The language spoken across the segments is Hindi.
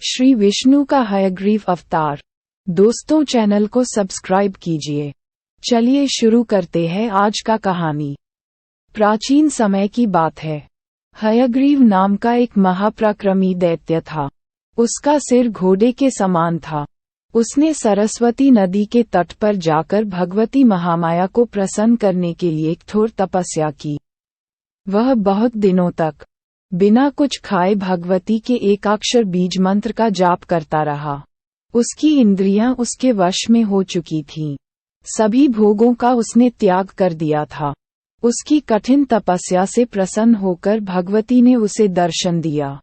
श्री विष्णु का हयग्रीव अवतार। दोस्तों, चैनल को सब्सक्राइब कीजिए। चलिए शुरू करते हैं आज का कहानी। प्राचीन समय की बात है। हयग्रीव नाम का एक महापराक्रमी दैत्य था। उसका सिर घोड़े के समान था। उसने सरस्वती नदी के तट पर जाकर भगवती महामाया को प्रसन्न करने के लिए कठोर तपस्या की। वह बहुत दिनों तक बिना कुछ खाए भगवती के एकाक्षर बीज मंत्र का जाप करता रहा। उसकी इंद्रियां उसके वश में हो चुकी थीं। सभी भोगों का उसने त्याग कर दिया था। उसकी कठिन तपस्या से प्रसन्न होकर भगवती ने उसे दर्शन दिया।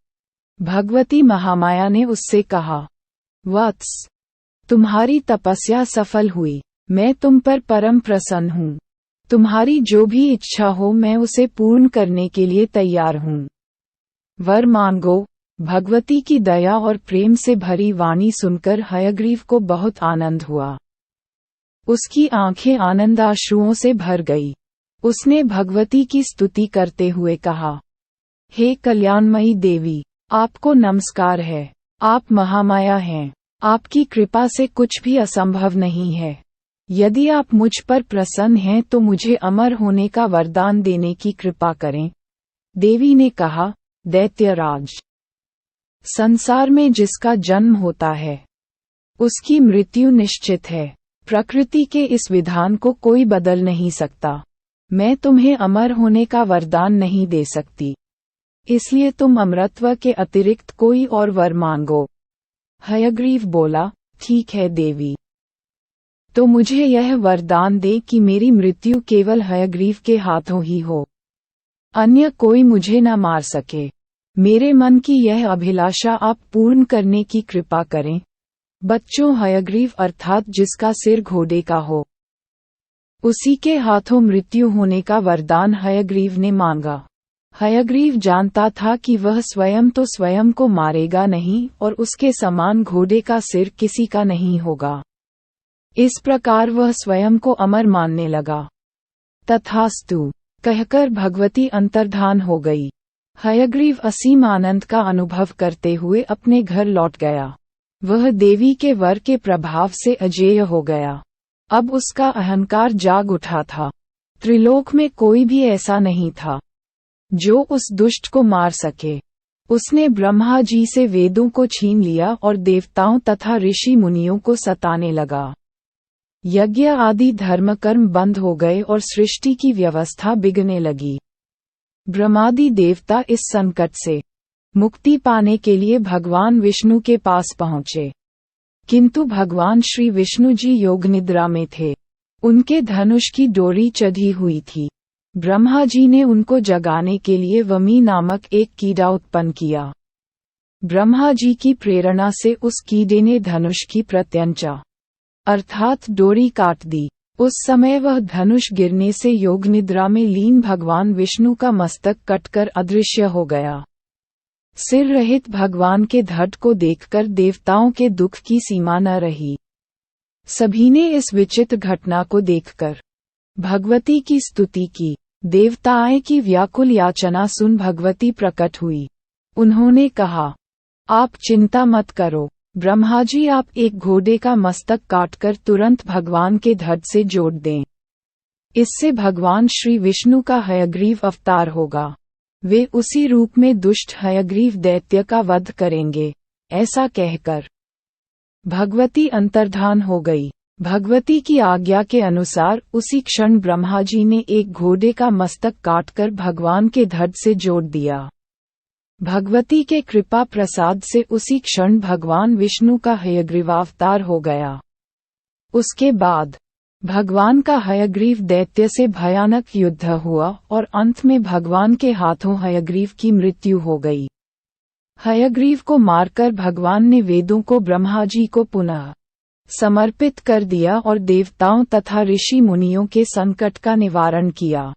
भगवती महामाया ने उससे कहा, वत्स, तुम्हारी तपस्या सफल हुई। मैं तुम पर परम प्रसन्न हूँ। तुम्हारी जो भी इच्छा हो मैं उसे पूर्ण करने के लिए तैयार हूँ। वर मांगो। भगवती की दया और प्रेम से भरी वाणी सुनकर हयग्रीव को बहुत आनंद हुआ। उसकी आंखें आनंदाश्रुओं से भर गई। उसने भगवती की स्तुति करते हुए कहा, हे कल्याणमयी देवी, आपको नमस्कार है। आप महामाया हैं। आपकी कृपा से कुछ भी असंभव नहीं है। यदि आप मुझ पर प्रसन्न हैं तो मुझे अमर होने का वरदान देने की कृपा करें। देवी ने कहा, दैत्यराज, संसार में जिसका जन्म होता है उसकी मृत्यु निश्चित है। प्रकृति के इस विधान को कोई बदल नहीं सकता। मैं तुम्हें अमर होने का वरदान नहीं दे सकती, इसलिए तुम अमरत्व के अतिरिक्त कोई और वर मांगो। हयग्रीव बोला, ठीक है देवी, तो मुझे यह वरदान दे कि मेरी मृत्यु केवल हयग्रीव के हाथों ही हो, अन्य कोई मुझे न मार सके। मेरे मन की यह अभिलाषा आप पूर्ण करने की कृपा करें। बच्चों, हयग्रीव अर्थात जिसका सिर घोड़े का हो, उसी के हाथों मृत्यु होने का वरदान हयग्रीव ने मांगा। हयग्रीव जानता था कि वह स्वयं तो स्वयं को मारेगा नहीं और उसके समान घोड़े का सिर किसी का नहीं होगा। इस प्रकार वह स्वयं को अमर मानने लगा। तथास्तु कहकर भगवती अंतर्धान हो गई। हयग्रीव असीम आनंद का अनुभव करते हुए अपने घर लौट गया। वह देवी के वर के प्रभाव से अजेय हो गया। अब उसका अहंकार जाग उठा था। त्रिलोक में कोई भी ऐसा नहीं था जो उस दुष्ट को मार सके। उसने ब्रह्मा जी से वेदों को छीन लिया और देवताओं तथा ऋषि मुनियों को सताने लगा। यज्ञ आदि धर्मकर्म बंद हो गए और सृष्टि की व्यवस्था बिगड़ने लगी। ब्रह्मादि देवता इस संकट से मुक्ति पाने के लिए भगवान विष्णु के पास पहुँचे, किंतु भगवान श्री विष्णु जी योग निद्रा में थे। उनके धनुष की डोरी चढ़ी हुई थी। ब्रह्मा जी ने उनको जगाने के लिए वमी नामक एक कीड़ा उत्पन्न किया। ब्रह्मा जी की प्रेरणा से उस कीड़े ने धनुष की प्रत्यंचा अर्थात डोरी काट दी। उस समय वह धनुष गिरने से योग निद्रा में लीन भगवान विष्णु का मस्तक कटकर अदृश्य हो गया। सिर रहित भगवान के धड़ को देखकर देवताओं के दुख की सीमा न रही। सभी ने इस विचित्र घटना को देखकर भगवती की स्तुति की। देवताएं की व्याकुल याचना सुन भगवती प्रकट हुई। उन्होंने कहा, आप चिंता मत करो ब्रह्मा जी, आप एक घोड़े का मस्तक काटकर तुरंत भगवान के धड़ से जोड़ दें। इससे भगवान श्री विष्णु का हयग्रीव अवतार होगा। वे उसी रूप में दुष्ट हयग्रीव दैत्य का वध करेंगे। ऐसा कहकर भगवती अंतर्धान हो गई। भगवती की आज्ञा के अनुसार उसी क्षण ब्रह्मा जी ने एक घोड़े का मस्तक काटकर भगवान के धड़ से जोड़ दिया। भगवती के कृपा प्रसाद से उसी क्षण भगवान विष्णु का हयग्रीवावतार हो गया। उसके बाद भगवान का हयग्रीव दैत्य से भयानक युद्ध हुआ और अंत में भगवान के हाथों हयग्रीव की मृत्यु हो गई। हयग्रीव को मारकर भगवान ने वेदों को ब्रह्मा जी को पुनः समर्पित कर दिया और देवताओं तथा ऋषि मुनियों के संकट का निवारण किया।